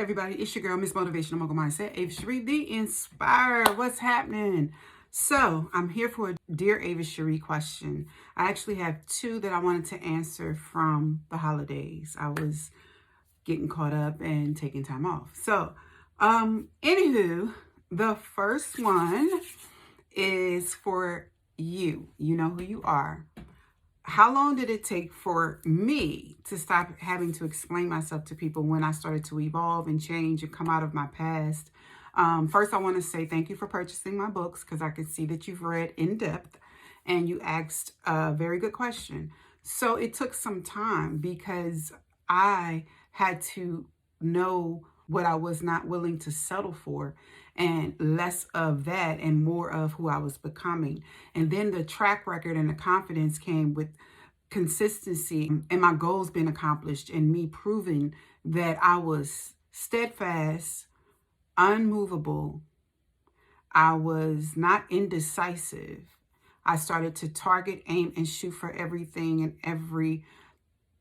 everybody, it's your girl, Miss Motivational Mogul Mindset, Avis Cherie, the Inspire. What's happening? So I'm here for a Dear Avis Cherie question. I actually have two that I wanted to answer from the holidays. I was getting caught up and taking time off. So, anywho, the first one is for you. You know who you are. How long did it take for me to stop having to explain myself to people when I started to evolve and change and come out of my past? First, I want to say thank you for purchasing my books because I can see that you've read in depth and you asked a very good question. So it took some time because I had to know what I was not willing to settle for, and less of that and more of who I was becoming. And then the track record and the confidence came with consistency and my goals being accomplished and me proving that I was steadfast, unmovable. I was not indecisive. I started to target, aim, and shoot for everything and everything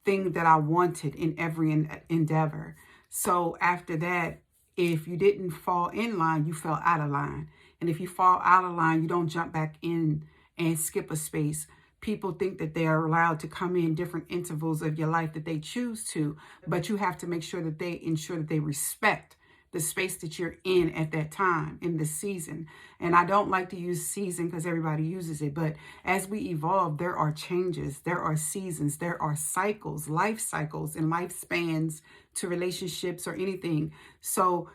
that I wanted in every endeavor. So after that, if you didn't fall in line, you fell out of line. And if you fall out of line, you don't jump back in and skip a space. People think that they are allowed to come in different intervals of your life that they choose to, but you have to make sure that they ensure that they respect the space that you're in at that time, in the season. And I don't like to use season because everybody uses it, but as we evolve, there are changes, there are seasons, there are cycles, life cycles and lifespans to relationships or anything. So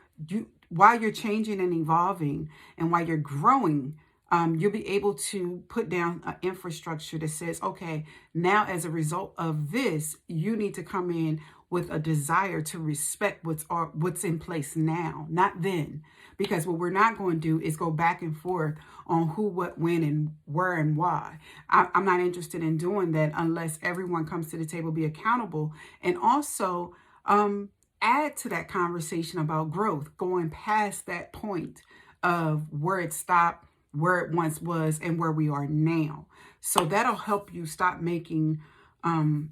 while you're changing and evolving and while you're growing, you'll be able to put down an infrastructure that says, okay, now as a result of this, you need to come in with a desire to respect what's in place now, not then. Because what we're not going to do is go back and forth on who, what, when, and where, and why. I'm not interested in doing that unless everyone comes to the table, be accountable, and also add to that conversation about growth, going past that point of where it stopped, where it once was, and where we are now. So that'll help you stop making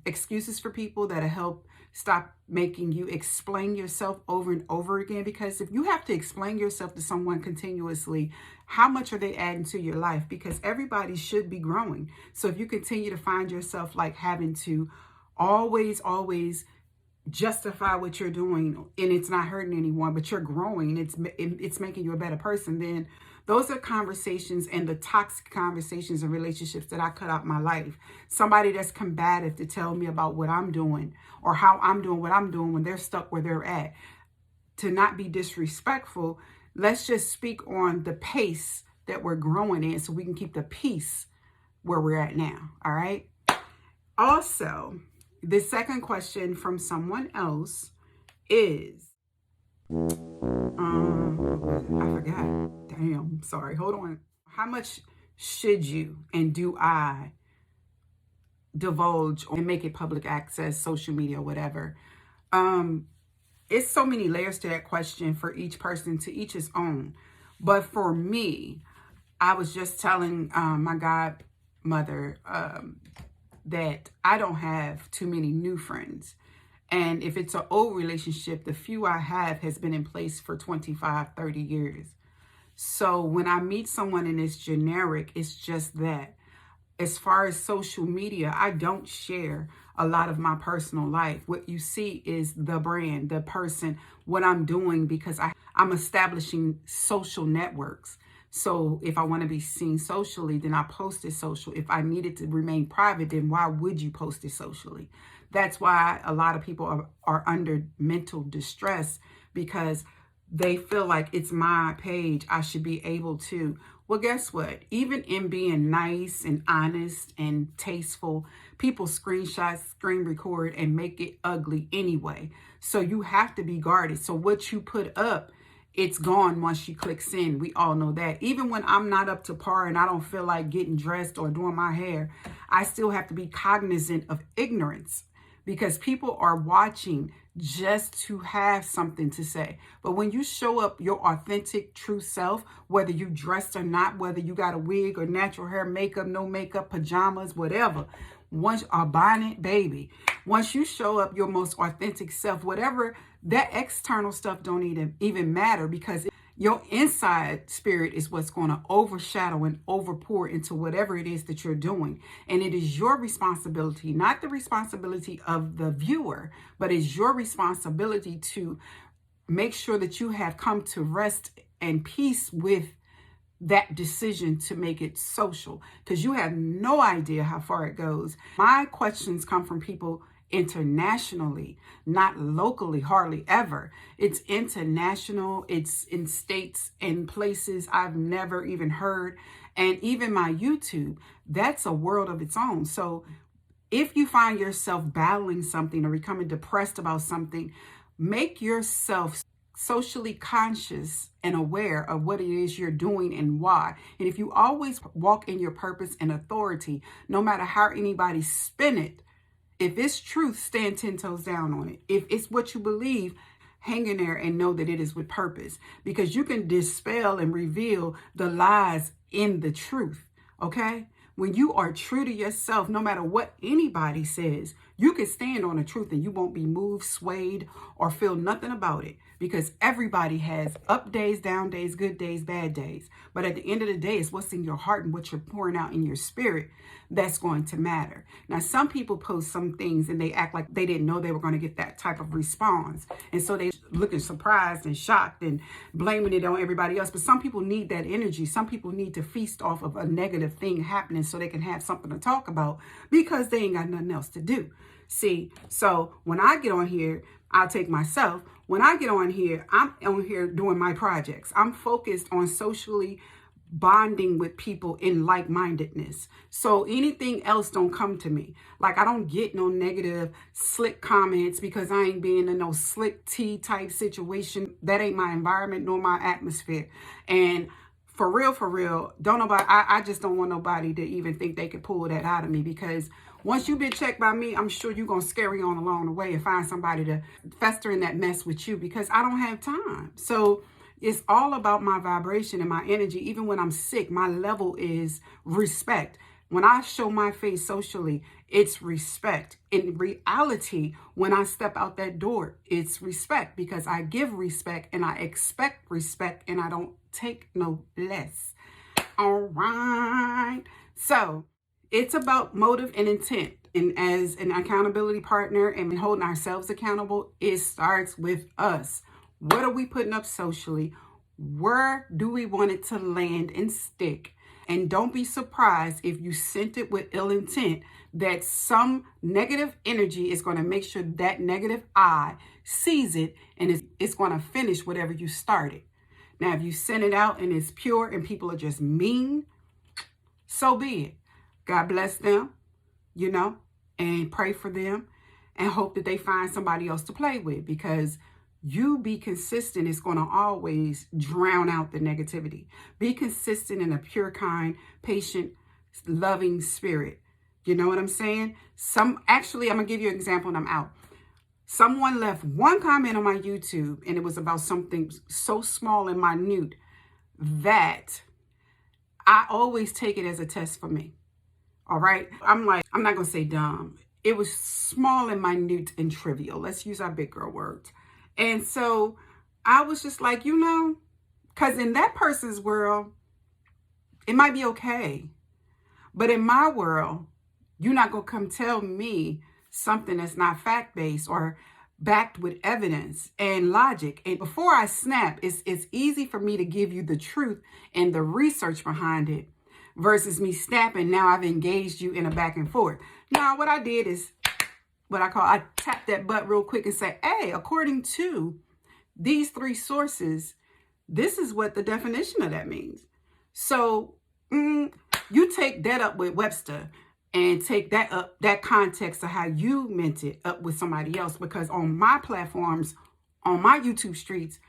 excuses for people. That'll help stop making you explain yourself over and over again. Because if you have to explain yourself to someone continuously, how much are they adding to your life? Because everybody should be growing. So if you continue to find yourself like having to always justify what you're doing and it's not hurting anyone, but you're growing, it's making you a better person, then those are conversations and the toxic conversations and relationships that I cut out my life. Somebody that's combative to tell me about what I'm doing or how I'm doing what I'm doing when they're stuck where they're at. To not be disrespectful, let's just speak on the pace that we're growing in so we can keep the peace where we're at now. All right. Also, the second question from someone else is, I forgot. Damn, sorry. Hold on. How much should you and do I divulge and make it public access, social media, whatever? It's so many layers to that question for each person, to each his own. But for me, I was just telling my godmother that I don't have too many new friends. And if it's an old relationship, the few I have has been in place for 25, 30 years. So when I meet someone and it's generic, it's just that. As far as social media, I don't share a lot of my personal life. What you see is the brand, the person, what I'm doing, because I'm establishing social networks. So if I want to be seen socially, then I post it social. If I needed to remain private, then why would you post it socially? That's why a lot of people are under mental distress, because they feel like it's my page, I should be able to. Well, guess what? Even in being nice and honest and tasteful, people screenshot, screen record, and make it ugly anyway. So you have to be guarded. So what you put up, it's gone once she clicks in. We all know that. Even when I'm not up to par and I don't feel like getting dressed or doing my hair, I still have to be cognizant of ignorance, because people are watching just to have something to say. But when you show up your authentic, true self, whether you dressed or not, whether you got a wig or natural hair, makeup, no makeup, pajamas, whatever, Once a bonnet, baby. Once you show up your most authentic self, whatever, that external stuff don't even matter, because your inside spirit is what's going to overshadow and overpour into whatever it is that you're doing. And it is your responsibility, not the responsibility of the viewer, but it's your responsibility to make sure that you have come to rest and peace with that decision to make it social, because you have no idea how far it goes. My questions come from people internationally, not locally, hardly ever. It's international. It's in states and places I've never even heard. And even my YouTube, that's a world of its own. So if you find yourself battling something or becoming depressed about something, make yourself socially conscious and aware of what it is you're doing and why. And if you always walk in your purpose and authority, no matter how anybody spin it, if it's truth, stand 10 toes down on it. If it's what you believe, hang in there and know that it is with purpose, because you can dispel and reveal the lies in the truth. Okay? When you are true to yourself, no matter what anybody says, you can stand on the truth and you won't be moved, swayed, or feel nothing about it, because everybody has up days, down days, good days, bad days. But at the end of the day, it's what's in your heart and what you're pouring out in your spirit that's going to matter. Now, some people post some things and they act like they didn't know they were going to get that type of response. And so they looking surprised and shocked and blaming it on everybody else. But some people need that energy. Some people need to feast off of a negative thing happening so they can have something to talk about, because they ain't got nothing else to do. See, so when I get on here, I'll take myself. When I get on here, I'm on here doing my projects. I'm focused on socially bonding with people in like-mindedness. So anything else don't come to me. Like, I don't get no negative slick comments, because I ain't being in no slick tea type situation. That ain't my environment nor my atmosphere. And for real, don't nobody, I just don't want nobody to even think they could pull that out of me, because once you've been checked by me, I'm sure you're going to scurry on along the way and find somebody to fester in that mess with you, because I don't have time. So it's all about my vibration and my energy. Even when I'm sick, my level is respect. When I show my face socially, it's respect. In reality, when I step out that door, it's respect, because I give respect and I expect respect and I don't take no less. All right. So it's about motive and intent. And as an accountability partner and holding ourselves accountable, it starts with us. What are we putting up socially? Where do we want it to land and stick? And don't be surprised if you sent it with ill intent, that some negative energy is going to make sure that negative eye sees it, and it's going to finish whatever you started. Now, if you send it out and it's pure and people are just mean, so be it. God bless them, and pray for them and hope that they find somebody else to play with, because you be consistent is going to always drown out the negativity. Be consistent in a pure, kind, patient, loving spirit. You know what I'm saying? Actually, I'm going to give you an example and I'm out. Someone left one comment on my YouTube, and it was about something so small and minute that I always take it as a test for me. All right. I'm not going to say dumb. It was small and minute and trivial. Let's use our big girl words. And so I was just like, because in that person's world, it might be okay. But in my world, you're not going to come tell me something that's not fact-based or backed with evidence and logic. And before I snap, it's easy for me to give you the truth and the research behind it versus me snapping. Now I've engaged you in a back and forth. Now what I did is I tapped that butt real quick and say, hey, according to these 3 sources, this is what the definition of that means. So you take that up with Webster and take that context of how you meant it up with somebody else, because on my platforms, on my YouTube streets,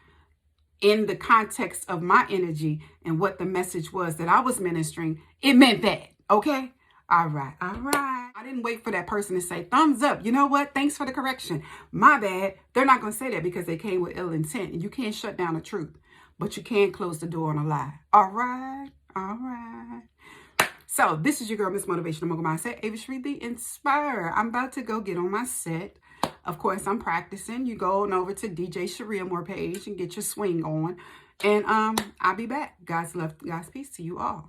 in the context of my energy and what the message was that I was ministering, it meant that. Okay? All right. I didn't wait for that person to say, thumbs up. You know what? Thanks for the correction. My bad. They're not going to say that because they came with ill intent. And you can't shut down the truth, but you can close the door on a lie. All right. So this is your girl, Miss Motivational Mogul Mindset, Avis Cherie, the Inspire. I'm about to go get on my set. Of course, I'm practicing. You go on over to DJ Cherie Moore page and get your swing on. And I'll be back. God's love, God's peace to you all.